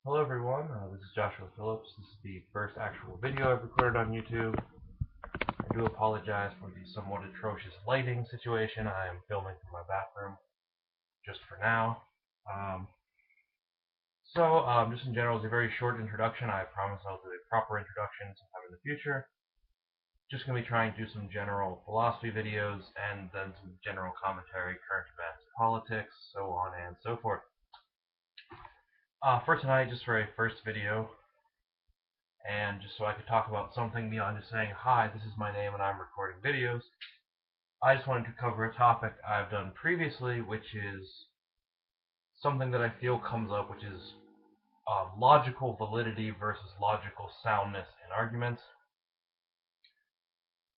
Hello everyone, this is Joshua Phillips. This is the first actual video I've recorded on YouTube. I do apologize for the somewhat atrocious lighting situation. I am filming from my bathroom, just for now. Just in general, it's a very short introduction. I promise I'll do a proper introduction sometime in the future. Just going to be trying to do some general philosophy videos, and then some general commentary, current events, politics, so on and so forth. For tonight, just for a first video, and just so I could talk about something beyond just saying, hi, this is my name and I'm recording videos, I just wanted to cover a topic I've done previously, which is something that I feel comes up, which is logical validity versus logical soundness in arguments.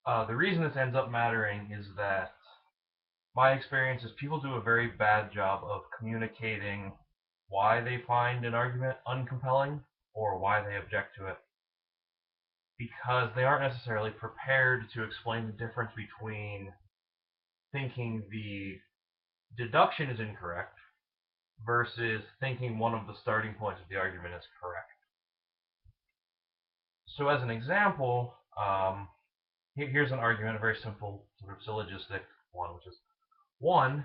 The reason this ends up mattering is that my experience is people do a very bad job of communicating why they find an argument uncompelling or why they object to it, because they aren't necessarily prepared to explain the difference between thinking the deduction is incorrect versus thinking one of the starting points of the argument is correct. So as an example, here's an argument, a very simple sort of syllogistic one, which is 1,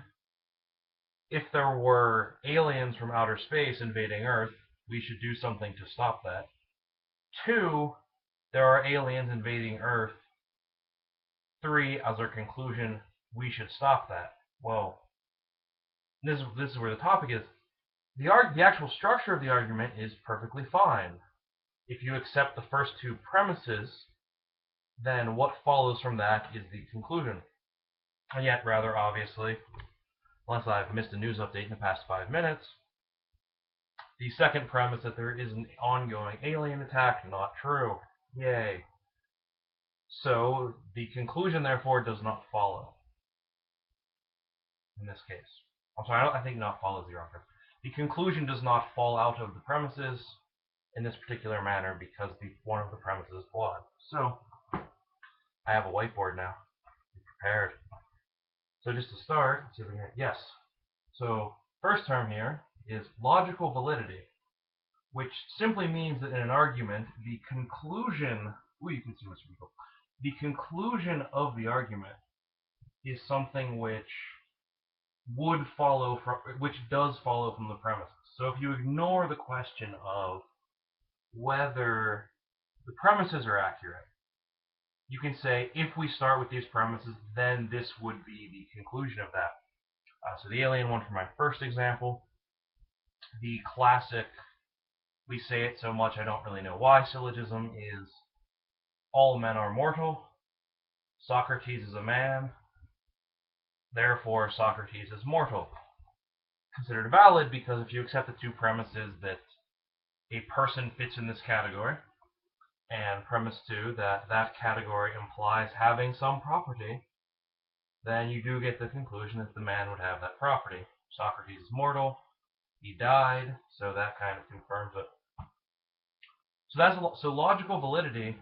if there were aliens from outer space invading Earth, we should do something to stop that. 2, there are aliens invading Earth. 3, as our conclusion, we should stop that. Well, this is where the topic is. The actual structure of the argument is perfectly fine. If you accept the first two premises, then what follows from that is the conclusion. And yet, rather obviously, unless I've missed a news update in the past 5 minutes, the second premise that there is an ongoing alien attack, not true. Yay. So, the conclusion, therefore, does not follow. In this case. I'm sorry, I think not follow is the wrong term. The conclusion does not fall out of the premises in this particular manner because one of the premises is flawed. So, I have a whiteboard now. Be prepared. So just to start, let's see if we can, yes. So, first term here is logical validity, which simply means that in an argument, the conclusion, you can see Mr. Beagle, the conclusion of the argument is something which does follow from the premises. So if you ignore the question of whether the premises are accurate, you can say, if we start with these premises, then this would be the conclusion of that. So the alien one for my first example, the classic, we say it so much I don't really know why syllogism is, all men are mortal, Socrates is a man, therefore Socrates is mortal. Considered valid because if you accept the two premises that a person fits in this category, and premise 2 that that category implies having some property, then you do get the conclusion that the man would have that property. Socrates is mortal, he died, so that kind of confirms it. So logical validity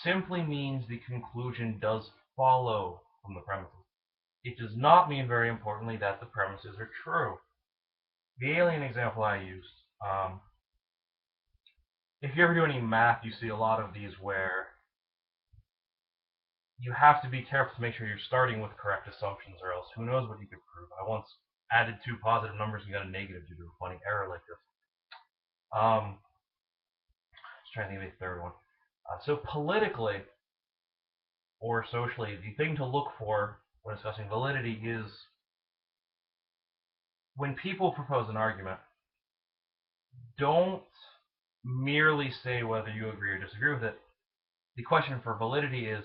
simply means the conclusion does follow from the premises. It does not mean, very importantly, that the premises are true. The alien example I used, if you ever do any math, you see a lot of these where you have to be careful to make sure you're starting with correct assumptions, or else who knows what you could prove. I once added 2 positive numbers and got a negative due to a funny error like this. Just trying to think of a third one. So politically or socially, the thing to look for when discussing validity is when people propose an argument, don't merely say whether you agree or disagree with it. The question for validity is,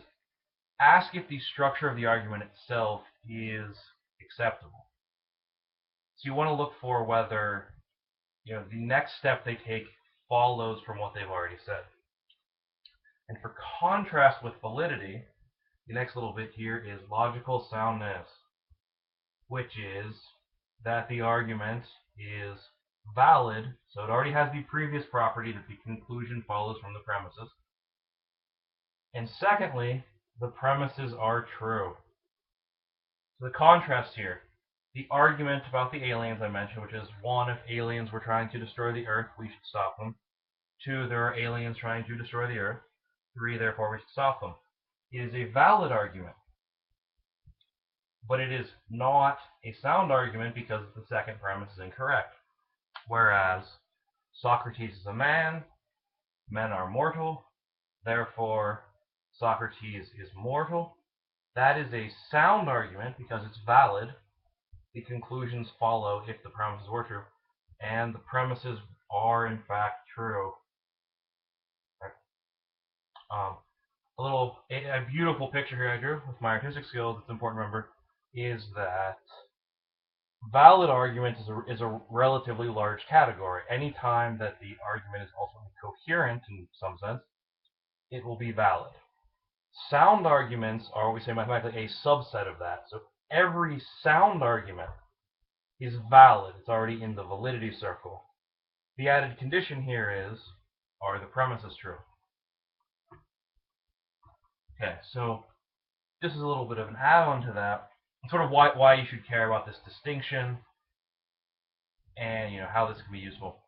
ask if the structure of the argument itself is acceptable. So you want to look for whether the next step they take follows from what they've already said. And for contrast with validity, the next little bit here is logical soundness, which is that the argument is valid, so it already has the previous property that the conclusion follows from the premises. And secondly, the premises are true. So the contrast here, the argument about the aliens I mentioned, which is 1, if aliens were trying to destroy the Earth, we should stop them. 2, there are aliens trying to destroy the Earth. 3, therefore we should stop them. It is a valid argument, but it is not a sound argument because the second premise is incorrect. Whereas Socrates is a man, men are mortal, therefore Socrates is mortal. That is a sound argument because it's valid. The conclusions follow if the premises were true, and the premises are in fact true. A beautiful picture here I drew with my artistic skills. It's important to remember is that valid argument is a relatively large category. Anytime that the argument is ultimately coherent in some sense, it will be valid. Sound arguments are what we say mathematically a subset of that. So every sound argument is valid. It's already in the validity circle. The added condition here is, are the premises true? Okay, so this is a little bit of an add-on to that. Sort of why you should care about this distinction, and how this can be useful.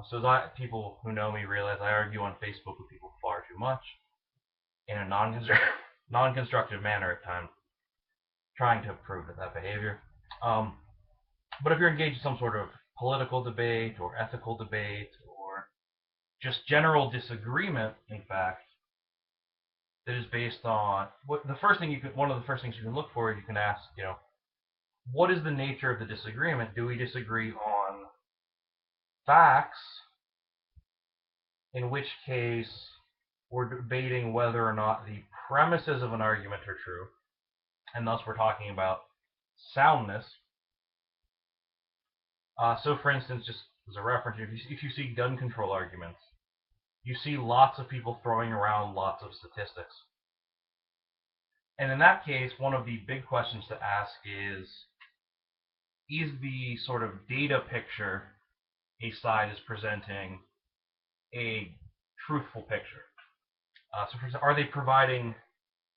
So people who know me realize I argue on Facebook with people far too much in a non-constructive manner at times, trying to prove that behavior. But if you're engaged in some sort of political debate or ethical debate or just general disagreement, in fact, that is based on one of the first things you can look for is you can ask, what is the nature of the disagreement? Do we disagree on facts? In which case, we're debating whether or not the premises of an argument are true, and thus we're talking about soundness. So, for instance, just as a reference, if you see gun control arguments, you see lots of people throwing around lots of statistics. And in that case, one of the big questions to ask is the sort of data picture a side is presenting a truthful picture? So for example, are they providing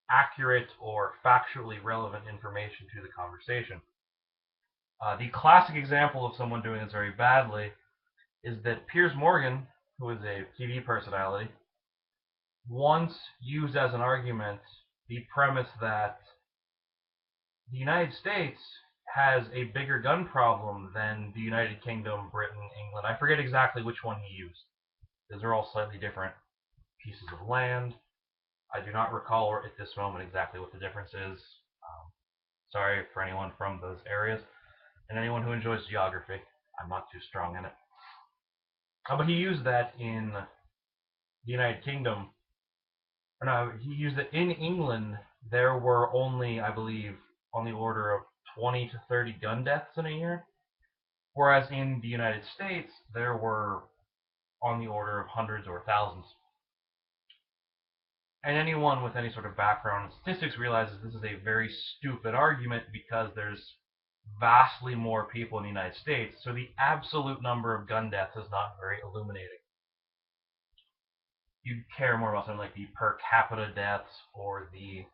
accurate or factually relevant information to the conversation? The classic example of someone doing this very badly is that Piers Morgan, who is a TV personality, once used as an argument the premise that the United States has a bigger gun problem than the United Kingdom, Britain, England. I forget exactly which one he used, because they're all slightly different pieces of land. I do not recall at this moment exactly what the difference is. Sorry for anyone from those areas, and anyone who enjoys geography. I'm not too strong in it. But he used that in the United Kingdom. No, he used it in England. There were only, I believe, on the order of 20 to 30 gun deaths in a year, whereas in the United States, there were on the order of hundreds or thousands. And anyone with any sort of background in statistics realizes this is a very stupid argument because there's vastly more people in the United States, so the absolute number of gun deaths is not very illuminating. You'd care more about something like the per capita deaths or the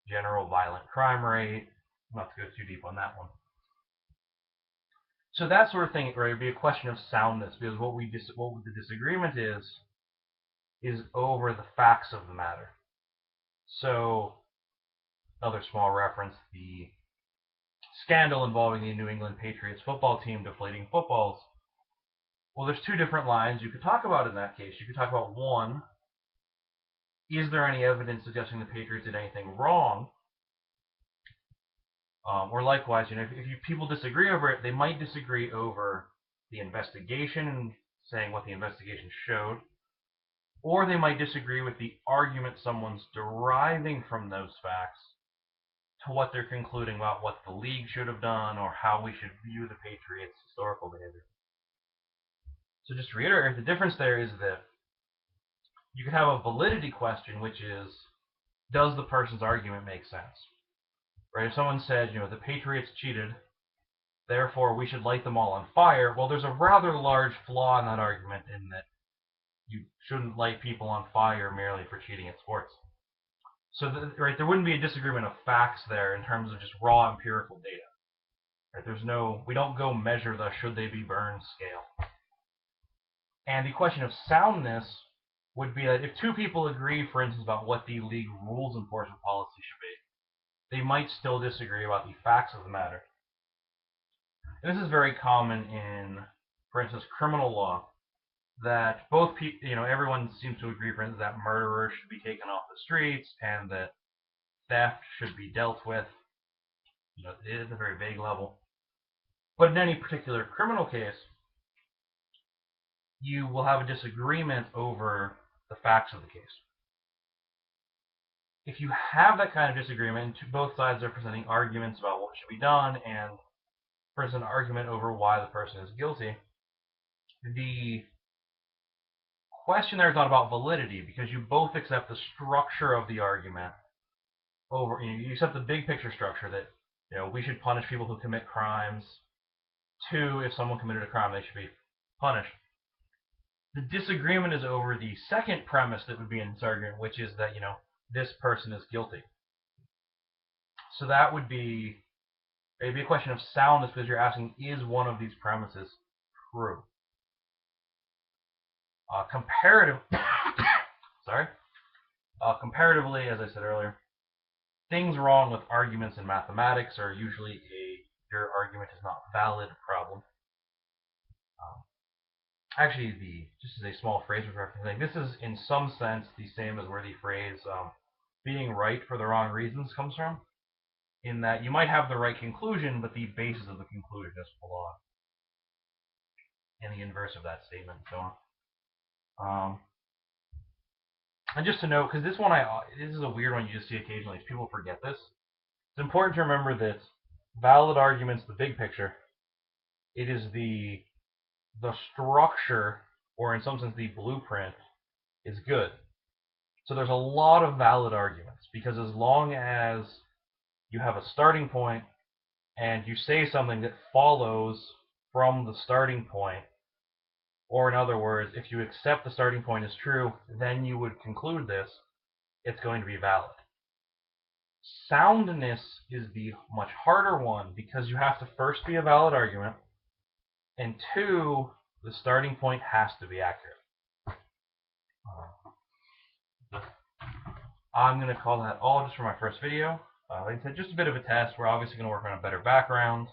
general violent crime rate. Not to go too deep on that one. So that sort of thing, right, would be a question of soundness, because what the disagreement is over the facts of the matter. So, another small reference, the scandal involving the New England Patriots football team deflating footballs. Well, there's two different lines you could talk about in that case. You could talk about, one, is there any evidence suggesting the Patriots did anything wrong? Or likewise, if people disagree over it, they might disagree over the investigation and saying what the investigation showed, or they might disagree with the argument someone's deriving from those facts to what they're concluding about what the league should have done or how we should view the Patriots' historical behavior. So just to reiterate, the difference there is that you can have a validity question, which is, does the person's argument make sense? Right? If someone said, the Patriots cheated, therefore we should light them all on fire, well, there's a rather large flaw in that argument in that you shouldn't light people on fire merely for cheating at sports. So, there wouldn't be a disagreement of facts there in terms of just raw empirical data. Right? We don't go measure the should they be burned scale. And the question of soundness would be that if two people agree, for instance, about what the league rules enforcement policy should be, they might still disagree about the facts of the matter. And this is very common in, for instance, criminal law, that both people, everyone seems to agree, for instance, that murderers should be taken off the streets and that theft should be dealt with, at a very vague level. But in any particular criminal case, you will have a disagreement over the facts of the case. If you have that kind of disagreement, both sides are presenting arguments about what should be done and present an argument over why the person is guilty, the question there is not about validity, because you both accept the structure of the argument over, you accept the big picture structure that, we should punish people who commit crimes. 2, if someone committed a crime, they should be punished. The disagreement is over the second premise that would be in this argument, which is that, this person is guilty. So that would be, it'd be a question of soundness, because you're asking, is one of these premises true? Comparatively, as I said earlier, things wrong with arguments in mathematics are usually your argument is not valid problem. Actually, just as a small phrase with referencing, this is in some sense the same as where the phrase being right for the wrong reasons comes from, in that you might have the right conclusion, but the basis of the conclusion is flawed. And the inverse of that statement, and so on. And just to note, because this is a weird one you just see occasionally, people forget this. It's important to remember that valid arguments, the big picture, it is the structure, or in some sense the blueprint, is good. So there's a lot of valid arguments, because as long as you have a starting point and you say something that follows from the starting point, or in other words, if you accept the starting point is true, then you would conclude this, it's going to be valid. Soundness is the much harder one, because you have to first be a valid argument, and 2, the starting point has to be accurate. I'm going to call that all just for my first video. Like I said, just a bit of a test. We're obviously going to work on a better background.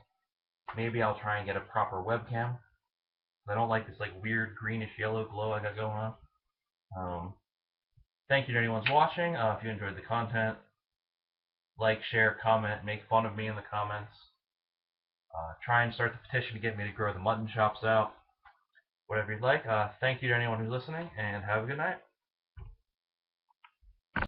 Maybe I'll try and get a proper webcam. I don't like this weird greenish yellow glow I got going on. Thank you to anyone who's watching. If you enjoyed the content, like, share, comment, make fun of me in the comments. Try and start the petition to get me to grow the mutton chops out. Whatever you'd like. Thank you to anyone who's listening, and have a good night.